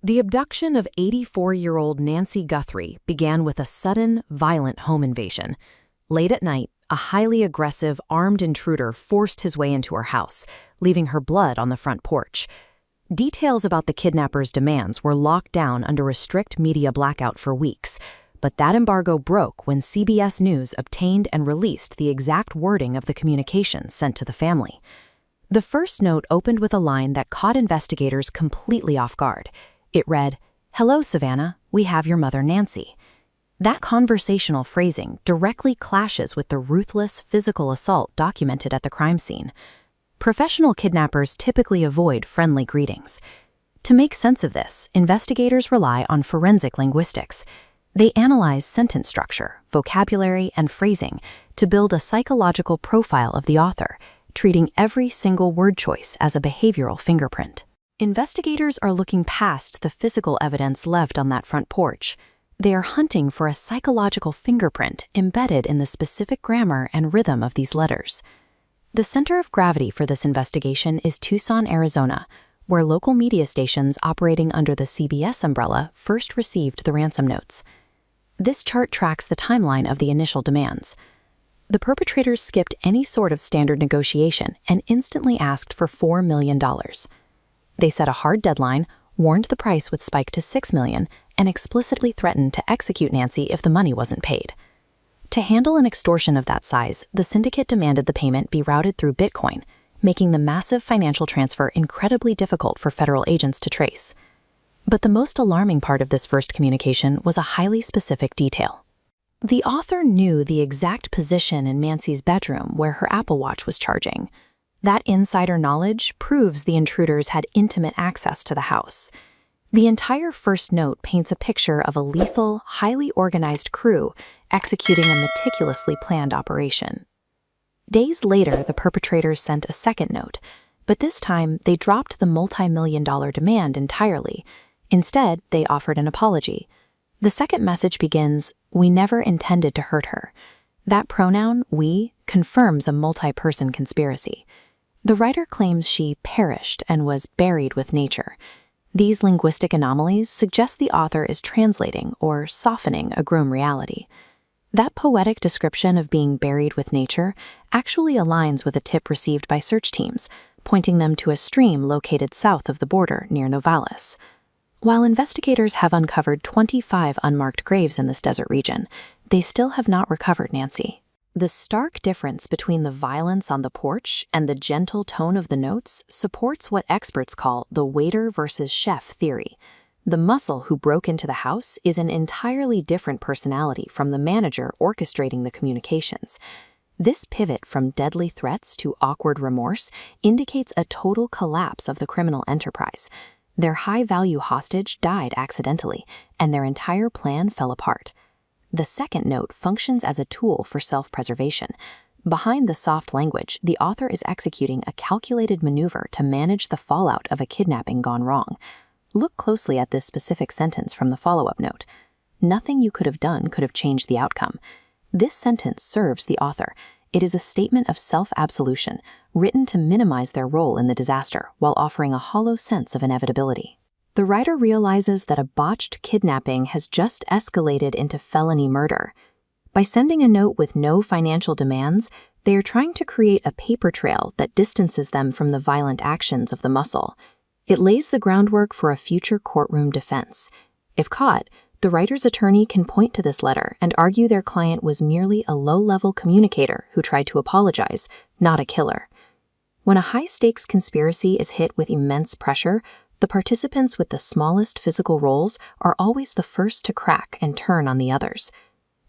The abduction of 84-year-old Nancy Guthrie began with a sudden, violent home invasion. Late at night, a highly aggressive, armed intruder forced his way into her house, leaving her blood on the front porch. Details about the kidnapper's demands were locked down under a strict media blackout for weeks, but that embargo broke when CBS News obtained and released the exact wording of the communications sent to the family. The first note opened with a line that caught investigators completely off guard. It read, "Hello, Savannah, we have your mother, Nancy." That conversational phrasing directly clashes with the ruthless physical assault documented at the crime scene. Professional kidnappers typically avoid friendly greetings. To make sense of this, investigators rely on forensic linguistics. They analyze sentence structure, vocabulary, and phrasing to build a psychological profile of the author, treating every single word choice as a behavioral fingerprint. Investigators are looking past the physical evidence left on that front porch. They are hunting for a psychological fingerprint embedded in the specific grammar and rhythm of these letters. The center of gravity for this investigation is Tucson, Arizona, where local media stations operating under the CBS umbrella first received the ransom notes. This chart tracks the timeline of the initial demands. The perpetrators skipped any sort of standard negotiation and instantly asked for $4 million. They set a hard deadline, warned the price would spike to $6 million, and explicitly threatened to execute Nancy if the money wasn't paid. To handle an extortion of that size, the syndicate demanded the payment be routed through Bitcoin, making the massive financial transfer incredibly difficult for federal agents to trace. But the most alarming part of this first communication was a highly specific detail. The author knew the exact position in Nancy's bedroom where her Apple Watch was charging. That insider knowledge proves the intruders had intimate access to the house. The entire first note paints a picture of a lethal, highly organized crew executing a meticulously planned operation. Days later, the perpetrators sent a second note, but this time they dropped the multi-million-dollar demand entirely. Instead, they offered an apology. The second message begins, "We never intended to hurt her." That pronoun, we, confirms a multi-person conspiracy. The writer claims she perished and was buried with nature. These linguistic anomalies suggest the author is translating or softening a grim reality. That poetic description of being buried with nature actually aligns with a tip received by search teams, pointing them to a stream located south of the border near Nogales. While investigators have uncovered 25 unmarked graves in this desert region, they still have not recovered Nancy. The stark difference between the violence on the porch and the gentle tone of the notes supports what experts call the waiter versus chef theory. The muscle who broke into the house is an entirely different personality from the manager orchestrating the communications. This pivot from deadly threats to awkward remorse indicates a total collapse of the criminal enterprise. Their high-value hostage died accidentally, and their entire plan fell apart. The second note functions as a tool for self-preservation. Behind the soft language, the author is executing a calculated maneuver to manage the fallout of a kidnapping gone wrong. Look closely at this specific sentence from the follow-up note. "Nothing you could have done could have changed the outcome." This sentence serves the author. It is a statement of self-absolution, written to minimize their role in the disaster while offering a hollow sense of inevitability. The writer realizes that a botched kidnapping has just escalated into felony murder. By sending a note with no financial demands, they are trying to create a paper trail that distances them from the violent actions of the muscle. It lays the groundwork for a future courtroom defense. If caught, the writer's attorney can point to this letter and argue their client was merely a low-level communicator who tried to apologize, not a killer. When a high-stakes conspiracy is hit with immense pressure, the participants with the smallest physical roles are always the first to crack and turn on the others.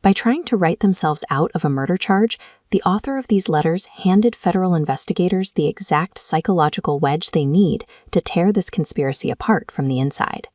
By trying to write themselves out of a murder charge, the author of these letters handed federal investigators the exact psychological wedge they need to tear this conspiracy apart from the inside.